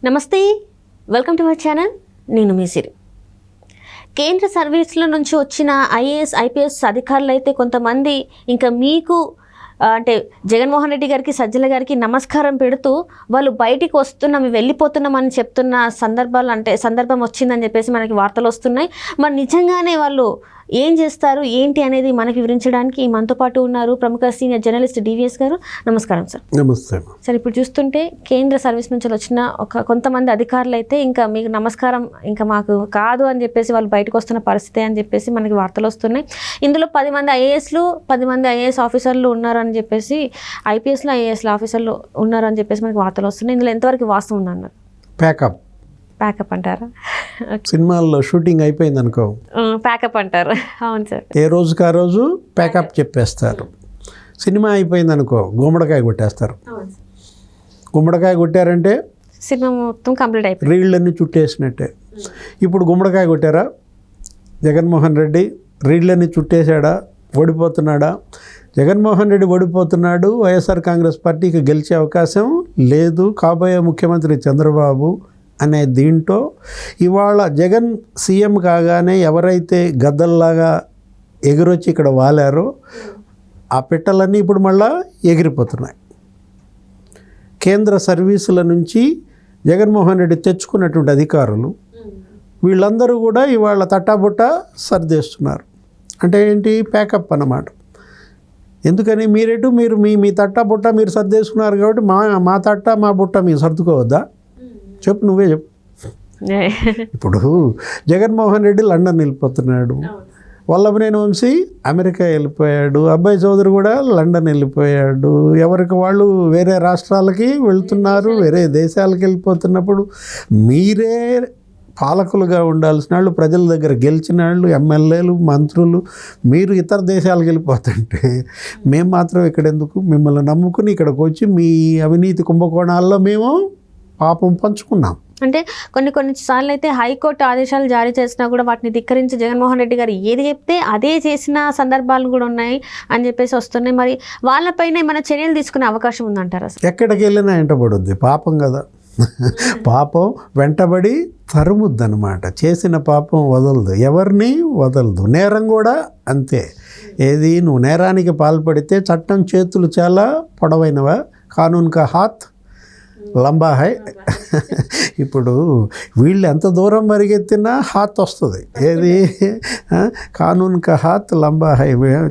నమస్తే, welcome to our channel. నేను మీ సిరి. కేంద్ర సర్వీసుల నుంచి వచ్చిన ఐఏఎస్ ఐపీఎస్ అధికారులు అయితే కొంతమంది ఇంకా మీకు అంటే జగన్మోహన్ రెడ్డి గారికి సజ్జల గారికి నమస్కారం పెడుతూ వాళ్ళు బయటికి వస్తున్నాం, మేము వెళ్ళిపోతున్నామని చెప్తున్న సందర్భం వచ్చిందని చెప్పేసి మనకి వార్తలు వస్తున్నాయి. మరి నిజంగానే వాళ్ళు ఏం చేస్తారు ఏంటి అనేది మనకి వివరించడానికి మనతో పాటు ఉన్నారు ప్రముఖ సీనియర్ జర్నలిస్ట్ డివిఎస్ గారు. నమస్కారం సార్. నమస్తే సార్. ఇప్పుడు చూస్తుంటే కేంద్ర సర్వీస్ నుంచి వచ్చిన కొంతమంది అధికారులు అయితే ఇంకా మీకు నమస్కారం ఇంకా మాకు కాదు అని చెప్పేసి వాళ్ళు బయటకు వస్తున్న పరిస్థితి అని చెప్పేసి మనకి వార్తలు వస్తున్నాయి. ఇందులో 10 మంది ఐఏఎస్లు 10 మంది ఐఏఎస్ ఆఫీసర్లు ఉన్నారని చెప్పేసి, ఐపీఎస్లు ఐఏఎస్ల ఆఫీసర్లు ఉన్నారని చెప్పేసి మనకి వార్తలు వస్తున్నాయి. ఇందులో ఎంతవరకు వాస్తవం ఉందన్నారు? ప్యాకప్ అంటారా? సినిమాల్లో షూటింగ్ అయిపోయింది అనుకో, ప్యాకప్ అంటారు. అవును సార్. ఏ రోజుకి ఆ రోజు ప్యాకప్ చెప్పేస్తారు. సినిమా అయిపోయింది అనుకో, గుమ్మడికాయ కొట్టేస్తారు. గుమ్మడికాయ కొట్టారంటే సినిమా మొత్తం కంప్లీట్ అయిపోయింది, రీళ్ళన్నీ చుట్టేసినట్టే. ఇప్పుడు గుమ్మడికాయ కొట్టారా, జగన్మోహన్ రెడ్డి రీళ్ళన్నీ చుట్టేశాడా, ఓడిపోతున్నాడా? జగన్మోహన్ రెడ్డి ఓడిపోతున్నాడు, వైఎస్ఆర్ కాంగ్రెస్ పార్టీకి గెలిచే అవకాశం లేదు, కాబోయే ముఖ్యమంత్రి చంద్రబాబు అనే దీంట్లో ఇవాళ జగన్ సీఎం కాగానే ఎవరైతే గద్దల్లాగా ఎగురొచ్చి ఇక్కడ వాలారో ఆ పిట్టలన్నీ ఇప్పుడు మళ్ళా ఎగిరిపోతున్నాయి. కేంద్ర సర్వీసుల నుంచి జగన్మోహన్ రెడ్డి తెచ్చుకున్నటువంటి అధికారులు వీళ్ళందరూ కూడా ఇవాళ తట్టాబుట్ట సర్దేస్తున్నారు. అంటే ఏంటి? ప్యాకప్ అన్నమాట. ఎందుకని? మీరు మీ తట్టాబుట్ట మీరు సర్దేసుకున్నారు కాబట్టి మా తట్ట మా బుట్ట మీరు సర్దుకోవద్దా? చెప్పు, నువ్వే చెప్పు. ఇప్పుడు జగన్మోహన్ రెడ్డి లండన్ వెళ్ళిపోతున్నాడు, వల్లభనేని వంశీ అమెరికా వెళ్ళిపోయాడు, అబ్బాయి చౌదరి కూడా లండన్ వెళ్ళిపోయాడు, ఎవరికి వాళ్ళు వేరే రాష్ట్రాలకి వెళ్తున్నారు, వేరే దేశాలకు వెళ్ళిపోతున్నప్పుడు మీరే పాలకులుగా ఉండాల్సిన వాళ్ళు, ప్రజల దగ్గర గెలిచిన వాళ్ళు, ఎమ్మెల్యేలు, మంత్రులు, మీరు ఇతర దేశాలకు వెళ్ళిపోతుంటే మేము మాత్రం ఇక్కడ ఎందుకు? మిమ్మల్ని నమ్ముకుని ఇక్కడికి వచ్చి మీ అవినీతి కుంభకోణాల్లో మేము పాపం పంచుకున్నాం. అంటే కొన్నిసార్లు అయితే హైకోర్టు ఆదేశాలు జారీ చేసినా కూడా వాటిని ధిక్కరించి జగన్మోహన్ రెడ్డి గారు ఏది చెప్తే అదే చేసిన సందర్భాలు కూడా ఉన్నాయి అని చెప్పేసి వస్తున్నాయి. మరి వాళ్ళపైన ఏమైనా చర్యలు తీసుకునే అవకాశం ఉందంటారా? ఎక్కడికి వెళ్ళినా వెంటబడుద్ది, పాపం కదా. పాపం వెంటబడి తరుముద్దనమాట. చేసిన పాపం వదలదు, ఎవరిని వదలదు. నేరం కూడా అంతే. ఏది, నువ్వు నేరానికి పాల్పడితే చట్టం చేతులు చాలా పొడవైనవా, కానూన్ కా హాత్ లంబా హై. ఇప్పుడు వీళ్ళు ఎంత దూరం పరిగెత్తినా హాత్ వస్తుంది. ఏది, కానూన్ కా హాత్ లంబా హై.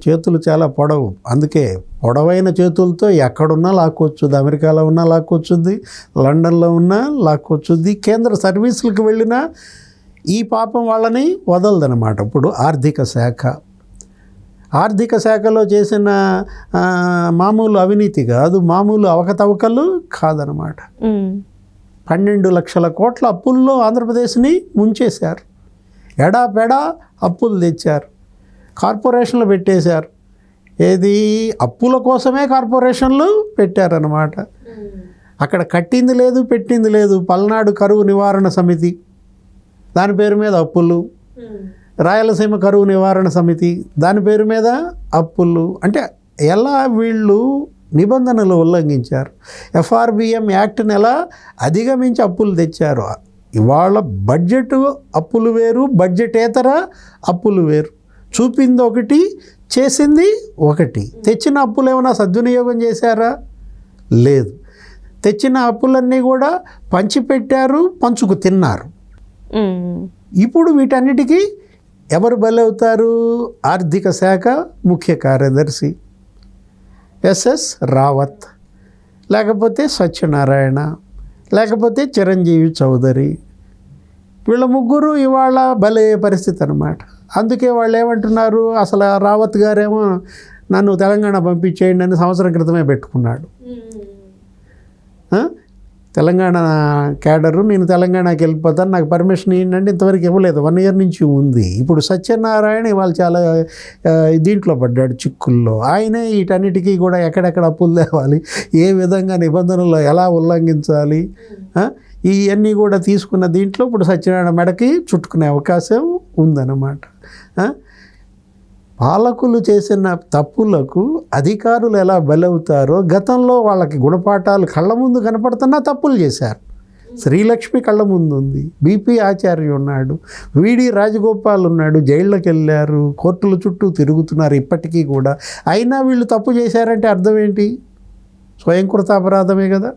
చేతులు చాలా పొడవు, అందుకే పొడవైన చేతులతో ఎక్కడున్నా లాక్కొచ్చుద్ది. అమెరికాలో ఉన్నా లాక్కొచ్చుద్ది, లండన్లో ఉన్నా లాక్కొచ్చుద్ది. కేంద్ర సర్వీసులకు వెళ్ళినా ఈ పాపం వాళ్ళని వదలదనమాట. ఇప్పుడు ఆర్థిక శాఖలో చేసిన మామూలు అవినీతి కాదు, మామూలు అవకతవకలు కాదనమాట. 12 లక్షల కోట్ల అప్పుల్లో ఆంధ్రప్రదేశ్ని ముంచేశారు. ఎడాపెడా అప్పులు తెచ్చారు, కార్పొరేషన్లు పెట్టేశారు. ఏది, అప్పుల కోసమే కార్పొరేషన్లు పెట్టారనమాట. అక్కడ కట్టింది లేదు, పెట్టింది లేదు. పల్నాడు కరువు నివారణ సమితి, దాని పేరు మీద అప్పులు. రాయలసీమ కరువు నివారణ సమితి, దాని పేరు మీద అప్పులు. అంటే ఎలా వీళ్ళు నిబంధనలు ఉల్లంఘించారు, ఎఫ్ఆర్బిఎం యాక్ట్ని ఎలా అధిగమించి అప్పులు తెచ్చారు. ఇవాళ బడ్జెట్ అప్పులు వేరు, బడ్జెటేతర అప్పులు వేరు. చూపింది ఒకటి, చేసింది ఒకటి. తెచ్చిన అప్పులు ఏమైనా సద్వినియోగం చేశారా? లేదు. తెచ్చిన అప్పులన్నీ కూడా పంచిపెట్టారు, పంచుకు తిన్నారు. ఇప్పుడు వీటన్నిటికీ ఎవరు బలవుతారు? ఆర్థిక శాఖ ముఖ్య కార్యదర్శి ఎస్ఎస్ రావత్, లేకపోతే సత్యనారాయణ, లేకపోతే చిరంజీవి చౌదరి. వీళ్ళ ముగ్గురు ఇవాళ బలయ్యే పరిస్థితి అన్నమాట. అందుకే వాళ్ళు ఏమంటున్నారు, అసలు రావత్ గారేమో నన్ను తెలంగాణ పంపించేయండి అని సంవత్సరం క్రితమే పెట్టుకున్నాడు. తెలంగాణ క్యాడరు, నేను తెలంగాణకి వెళ్ళిపోతాను, నాకు పర్మిషన్ ఏంటంటే ఇంతవరకు ఇవ్వలేదు, 1 ఇయర్ నుంచి ఉంది. ఇప్పుడు సత్యనారాయణ ఇవాళ చాలా దీంట్లో పడ్డాడు, చిక్కుల్లో. ఆయనే వీటన్నిటికీ కూడా ఎక్కడెక్కడ అప్పులు తేవాలి, ఏ విధంగా నిబంధనలు ఎలా ఉల్లంఘించాలి, ఇవన్నీ కూడా తీసుకున్న దీంట్లో ఇప్పుడు సత్యనారాయణ మెడకి చుట్టుకునే అవకాశం ఉందన్నమాట. పాలకులు చేసిన తప్పులకు అధికారులు ఎలా బలవుతారో, గతంలో వాళ్ళకి గుణపాఠాలు కళ్ళ ముందు కనపడుతున్నా తప్పులు చేశారు. శ్రీలక్ష్మి కళ్ళ ముందు ఉంది, బీపీ ఆచార్య ఉన్నాడు, విడి రాజగోపాల్ ఉన్నాడు, జైళ్ళకి వెళ్ళారు, కోర్టుల చుట్టూ తిరుగుతున్నారు ఇప్పటికీ కూడా. అయినా వీళ్ళు తప్పు చేశారంటే అర్థం ఏంటి? స్వయంకృత అపరాధమే కదా.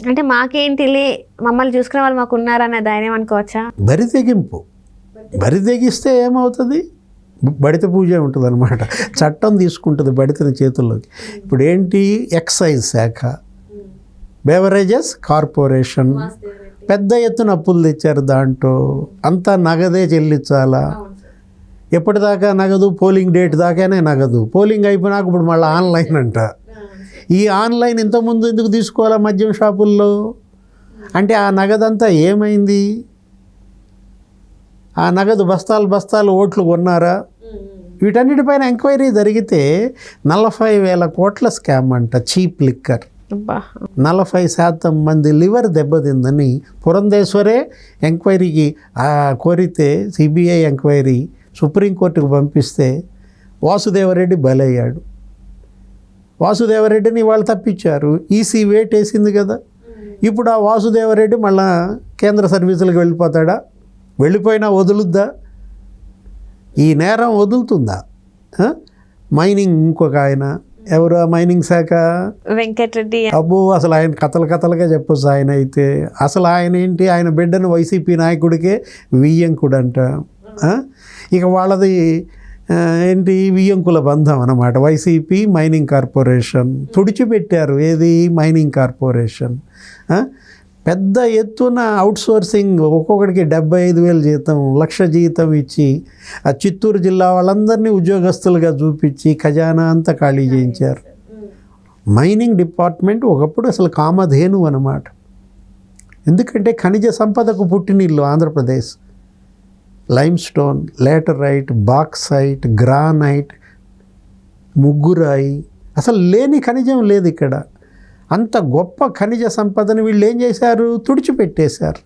అంటే మాకేంటిలే, మమ్మల్ని చూసుకునే వాళ్ళు మాకు ఉన్నారనే ధైర్యం అనుకోవచ్చా? బరి తెగింపు. బరి తెగిస్తే ఏమవుతుంది? బడిత పూజ ఉంటుంది అనమాట. చట్టం తీసుకుంటుంది బడితని చేతుల్లోకి. ఇప్పుడు ఏంటి? ఎక్సైజ్ శాఖ, బెవరేజెస్ కార్పొరేషన్ పెద్ద ఎత్తున అప్పులు తెచ్చారు. దాంట్లో అంతా నగదే చెల్లించాలా. ఎప్పటిదాకా నగదు? పోలింగ్ డేట్ దాకానే నగదు. పోలింగ్ అయిపోయినాక ఇప్పుడు మళ్ళీ ఆన్లైన్ అంట. ఈ ఆన్లైన్ ఇంతకుముందు ఎందుకు తీసుకోవాలా మద్యం షాపుల్లో? అంటే ఆ నగదంతా ఏమైంది? ఆ నగదు బస్తాలు బస్తాలు ఓట్లు కొన్నారా? వీటన్నిటిపైన ఎంక్వైరీ జరిగితే 40,000 కోట్ల స్కామ్ అంట. Cheap liquor. 40% మంది లివర్ దెబ్బతిందని పురంధేశ్వరే ఎంక్వైరీకి కోరితే సిబిఐ ఎంక్వైరీ సుప్రీంకోర్టుకు పంపిస్తే వాసుదేవరెడ్డి బలయ్యాడు. వాసుదేవరెడ్డిని వాళ్ళు తప్పించారు. ఈసీ వేట్ వేసింది కదా. ఇప్పుడు ఆ వాసుదేవరెడ్డి మళ్ళా కేంద్ర సర్వీసులకు వెళ్ళిపోతాడా? వెళ్ళిపోయినా వదులుద్దా? ఈ నేరం వదులుతుందా? మైనింగ్ ఇంకొక ఆయన ఎవరు? ఆ మైనింగ్ శాఖ వెంకటరెడ్డి. అబ్బో, అసలు ఆయన కథలుగా చెప్పొచ్చు. ఆయన అయితే అసలు ఆయన ఏంటి? ఆయన బిడ్డను వైసీపీ నాయకుడికే వియ్యంకుడంట. ఇక వాళ్ళది ఏంటి? వియ్యంకుల బంధం అన్నమాట. వైసీపీ మైనింగ్ కార్పొరేషన్ తుడిచిపెట్టారు. ఏది? Mining corporation. పెద్ద ఎత్తున అవుట్సోర్సింగ్, ఒక్కొక్కడికి 75,000 జీతం, 1,00,000 జీతం ఇచ్చి ఆ చిత్తూరు జిల్లా వాళ్ళందరినీ ఉద్యోగస్తులుగా చూపించి ఖజానా అంతా ఖాళీ చేయించారు. మైనింగ్ డిపార్ట్మెంట్ ఒకప్పుడు అసలు కామధేను అన్నమాట. ఎందుకంటే ఖనిజ సంపదకు పుట్టినిల్లు Andhra Pradesh. Limestone, laterite, bauxite, granite, ముగ్గురాయి, అసలు లేని ఖనిజం లేదు ఇక్కడ. అంత గొప్ప ఖనిజ సంపదని వీళ్ళు ఏం చేశారు? తుడిచిపెట్టేశారు.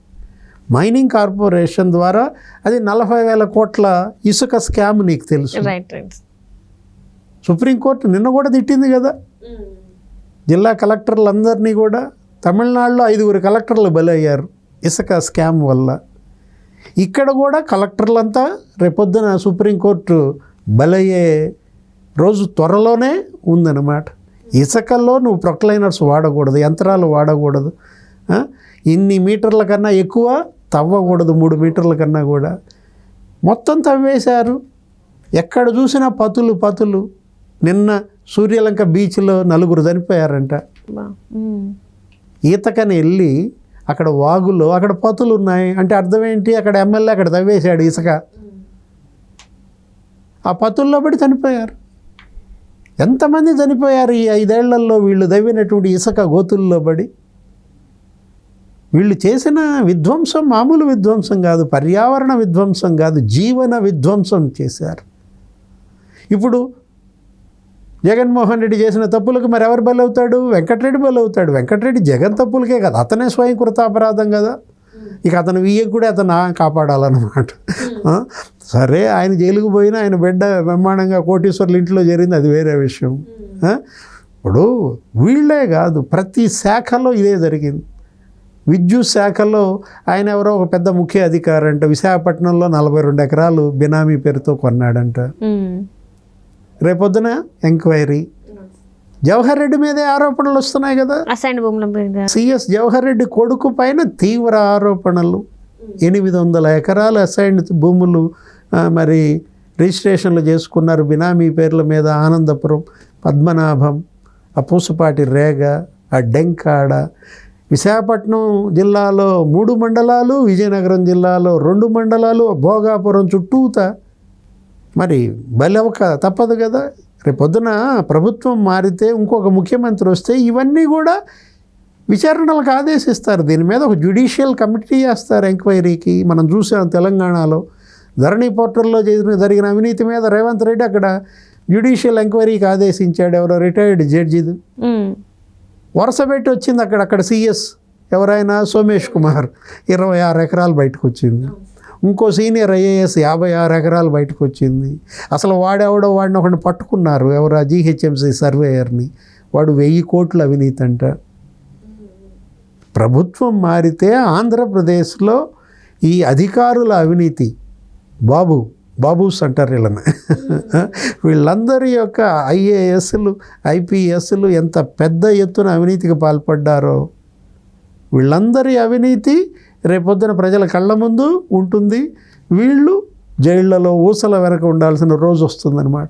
మైనింగ్ కార్పొరేషన్ ద్వారా అది 40,000 కోట్ల ఇసుక స్కామ్ నీకు తెలుసు. సుప్రీంకోర్టు నిన్న కూడా తిట్టింది కదా జిల్లా కలెక్టర్లందరినీ కూడా. తమిళనాడులో 5 కలెక్టర్లు బలయ్యారు ఇసుక స్కామ్ వల్ల. ఇక్కడ కూడా కలెక్టర్లంతా రేపొద్దున సుప్రీంకోర్టు బలయ్యే రోజు త్వరలోనే ఉందన్నమాట. ఇసుకల్లో నువ్వు ప్రొక్లైనర్స్ వాడకూడదు, యంత్రాలు వాడకూడదు, ఇన్ని మీటర్ల కన్నా ఎక్కువ తవ్వకూడదు, 3 మీటర్ల కన్నా కూడా. మొత్తం తవ్వేశారు. ఎక్కడ చూసినా పతులు. నిన్న సూర్యలంక బీచ్లో 4 చనిపోయారంట. ఈతకని వెళ్ళి అక్కడ వాగులో అక్కడ పతులు ఉన్నాయి అంటే అర్థం ఏంటి? అక్కడ ఎమ్మెల్యే అక్కడ తవ్వేశాడు ఇసుక. ఆ పతుల్లో పడి చనిపోయారు. ఎంతమంది చనిపోయారు ఈ 5 ఏళ్లలో వీళ్ళు తవ్వినటువంటి ఇసుక గోతుల్లో పడి? వీళ్ళు చేసిన విధ్వంసం మామూలు విధ్వంసం కాదు, పర్యావరణ విధ్వంసం కాదు, జీవన విధ్వంసం చేశారు. ఇప్పుడు జగన్మోహన్ రెడ్డి చేసిన తప్పులకు మరి ఎవరు బలవుతాడు? వెంకటరెడ్డి బలవుతాడు. వెంకటరెడ్డి జగన్ తప్పులకే కదా, అతనే స్వయంకృత అపరాధం కదా. ఇక అతను కూడా అతను కాపాడాలన్నమాట. సరే, ఆయన జైలుకు పోయినా ఆయన బిడ్డ బ్రహ్మాండంగా కోటీశ్వర్ల ఇంట్లో జరిగింది, అది వేరే విషయం. ఇప్పుడు వీళ్ళే కాదు, ప్రతి శాఖలో ఇదే జరిగింది. విద్యుత్ శాఖలో ఆయన ఎవరో ఒక పెద్ద ముఖ్య అధికారి అంట, విశాఖపట్నంలో 42 ఎకరాలు బినామీ పేరుతో కొన్నాడంట. రేపొద్దున ఎంక్వైరీ. జవహర్ రెడ్డి మీదే ఆరోపణలు వస్తున్నాయి కదా. సిఎస్ జవహర్ రెడ్డి కొడుకు పైన తీవ్ర ఆరోపణలు. 800 ఎకరాలు అసైన్డ్ భూములు మరి రిజిస్ట్రేషన్లు చేసుకున్నారు బినామీ పేర్ల మీద. ఆనందపురం, పద్మనాభం, ఆ పూసపాటి రేగ, ఆ డెంకాడ. విశాఖపట్నం జిల్లాలో 3 మండలాలు, విజయనగరం జిల్లాలో 2 మండలాలు, భోగాపురం చుట్టూతా మరి బలవక తప్పదు కదా. రేపొద్దున ప్రభుత్వం మారితే ఇంకొక ముఖ్యమంత్రి వస్తే ఇవన్నీ కూడా విచారణలకు ఆదేశిస్తారు. దీని మీద ఒక జ్యుడిషియల్ కమిటీ చేస్తారు ఎంక్వైరీకి. మనం చూసాం తెలంగాణలో ధరణి పోర్టల్లో జరిగిన అవినీతి మీద రేవంత్ రెడ్డి అక్కడ జ్యుడిషియల్ ఎంక్వైరీకి ఆదేశించాడు. ఎవరో రిటైర్డ్ జడ్జిది వరుస పెట్టి వచ్చింది. అక్కడ సిఎస్ ఎవరైనా సోమేష్ కుమార్ 26 ఎకరాలు బయటకు వచ్చింది. ఇంకో సీనియర్ ఐఏఎస్ 56 ఎకరాలు బయటకు వచ్చింది. అసలు వాడెవడో వాడిని ఒకరిని పట్టుకున్నారు, ఎవరు? జీహెచ్ఎంసీ సర్వేయర్ని. వాడు 1000 కోట్ల అవినీతి అంట. ప్రభుత్వం మారితే ఆంధ్రప్రదేశ్లో ఈ అధికారుల అవినీతి బాబూస్ అంటారు వీళ్ళని, వీళ్ళందరి యొక్క ఐఏఎస్లు ఐపీఎస్లు ఎంత పెద్ద ఎత్తున అవినీతికి పాల్పడ్డారో, వీళ్ళందరి అవినీతి రేపొద్దున ప్రజల కళ్ళ ముందు ఉంటుంది. వీళ్ళు జైళ్లలో ఊసల వెనక ఉండాల్సిన రోజు వస్తుందన్నమాట.